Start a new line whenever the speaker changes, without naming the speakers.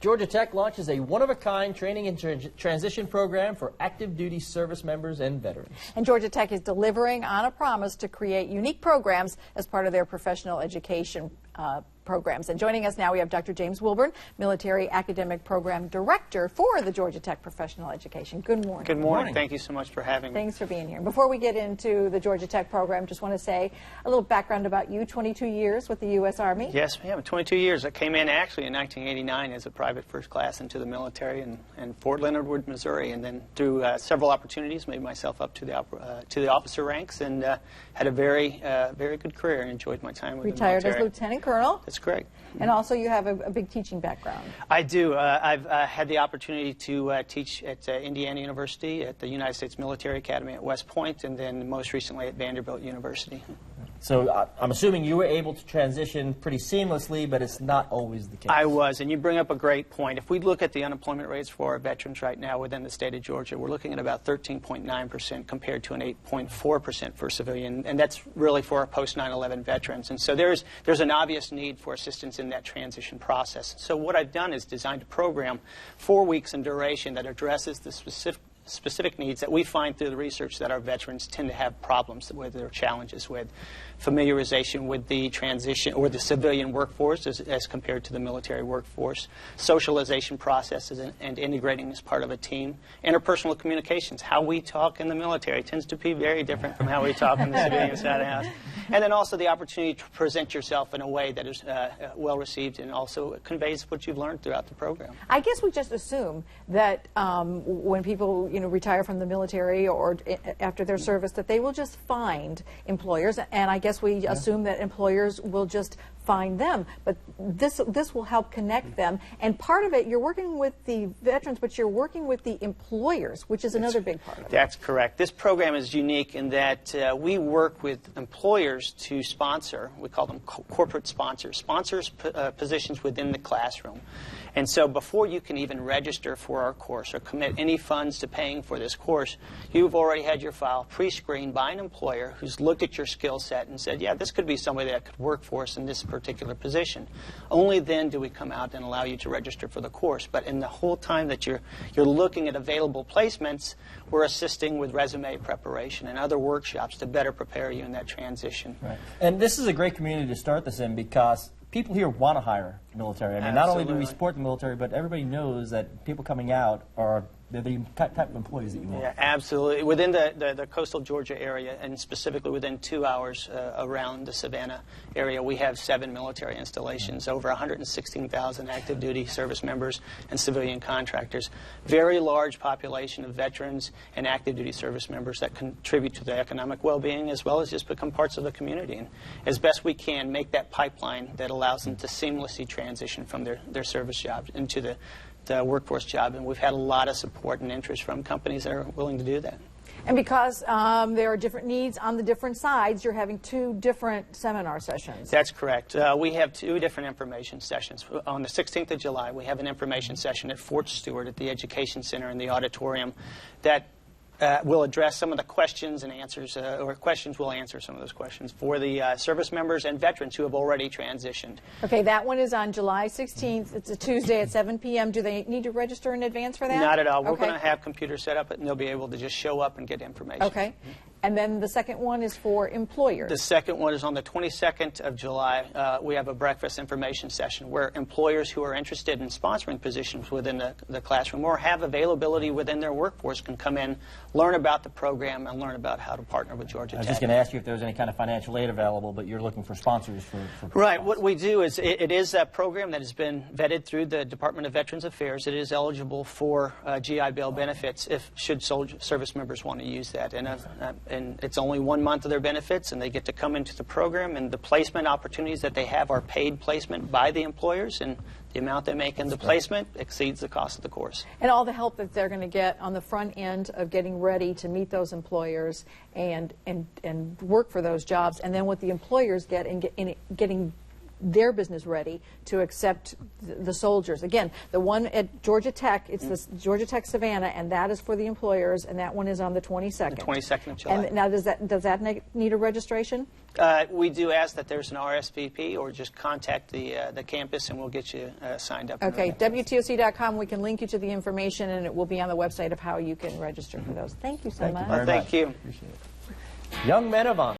Georgia Tech launches a one-of-a-kind training and transition program for active duty service members and veterans.
And Georgia Tech is delivering on a promise to create unique programs as part of their professional education programs. And joining us now, we have Dr. James Wilburn, Military Academic Program Director for the Georgia Tech Professional Education. Good morning.
Good morning. Thank you so much for having me.
Thanks for being here. Before we get into the Georgia Tech program, just want to say a little background about you. 22 years with the U.S. Army.
Yes, ma'am. 22 years. I came in actually in 1989 as a private first class into the military in Fort Leonard Wood, Missouri, and then through several opportunities made myself up to the officer ranks and had a very good career and enjoyed my time with the military.
Retired as Lieutenant Colonel.
That's correct.
And also you have a big teaching background.
I do. I've had the opportunity to teach at Indiana University, at the United States Military Academy at West Point, and then most recently at Vanderbilt University.
So I'm assuming you were able to transition pretty seamlessly, but it's not always the case.
I was, and you bring up a great point. If we look at the unemployment rates for our veterans right now within the state of Georgia, we're looking at about 13.9% compared to an 8.4% for civilian, and that's really for our post-9/11 veterans. And so there's an obvious need for assistance in that transition process. So what I've done is designed a program, 4 weeks in duration, that addresses the specific needs that we find through the research that our veterans tend to have problems with or challenges with. Familiarization with the transition or the civilian workforce as compared to the military workforce, socialization processes and integrating as part of a team, interpersonal communications. How we talk in the military tends to be very different from how we talk in the civilian side of the house. And then also the opportunity to present yourself in a way that is well received and also conveys what you've learned throughout the program.
I guess we just assume that when people retire from the military or after their service that they will just find employers, and I guess we assume that employers will just find them, but this will help connect them. And part of it, you're working with the veterans, but you're working with the employers, which is another big part of it.
That's correct. This program is unique in that we work with employers to sponsor, we call them corporate sponsors, positions within the classroom. And so before you can even register for our course or commit any funds to paying for this course, you've already had your file pre-screened by an employer who's looked at your skill set and said, yeah, this could be somebody that could work for us in this particular position. Only then do we come out and allow you to register for the course. But in the whole time that you're looking at available placements, we're assisting with resume preparation and other workshops to better prepare you in that transition.
Right. And this is a great community to start this in because people here want to hire military. I mean, not only do we support the military, but everybody knows that people coming out are they're the type of employees that you want.
Yeah, absolutely. Within the coastal Georgia area, and specifically within 2 hours around the Savannah area, we have 7 military installations, over 116,000 active duty service members and civilian contractors. Very large population of veterans and active duty service members that contribute to the economic well-being as well as just become parts of the community. And as best we can, make that pipeline that allows them to seamlessly transition from their service jobs into the workforce job, and we've had a lot of support and interest from companies that are willing to do that.
And because there are different needs on the different sides, you're having 2 different seminar sessions.
That's correct. We have 2 different information sessions. On the 16th of July, we have an information session at Fort Stewart at the Education Center in the auditorium that will address some of the questions and answers, or questions will answer some of those questions for the service members and veterans who have already transitioned.
Okay, that one is on July 16th. It's a Tuesday at 7 p.m. Do they need to register in advance for that?
Not at all. We're going to have computers set up, and they'll be able to just show up and get information.
Okay. And then the second one is for employers.
The second one is on the 22nd of July. We have a breakfast information session where employers who are interested in sponsoring positions within the classroom or have availability within their workforce can come in, learn about the program, and learn about how to partner with Georgia Tech.
I was just going to ask you if there was any kind of financial aid available, but you're looking for sponsors for
Right. What we do is it is a program that has been vetted through the Department of Veterans Affairs. It is eligible for GI Bill benefits should service members want to use that. And it's only 1 month of their benefits, and they get to come into the program, and the placement opportunities that they have are paid placement by the employers, and the amount they make in the placement exceeds the cost of the course.
And all the help that they're going to get on the front end of getting ready to meet those employers and work for those jobs, and then what the employers get in getting their business ready to accept the soldiers. Again, the one at Georgia Tech, it's the Georgia Tech Savannah, and that is for the employers, and that one is on the 22nd.
The 22nd of July.
And now, does that need a registration?
We do ask that there's an RSVP, or just contact the campus, and we'll get you signed up.
Okay, WTOC.com. We can link you to the information, and it will be on the website of how you can register for those. Thank you so much.
Very
Thank
much.
you.
Appreciate it. Young Men of Honor.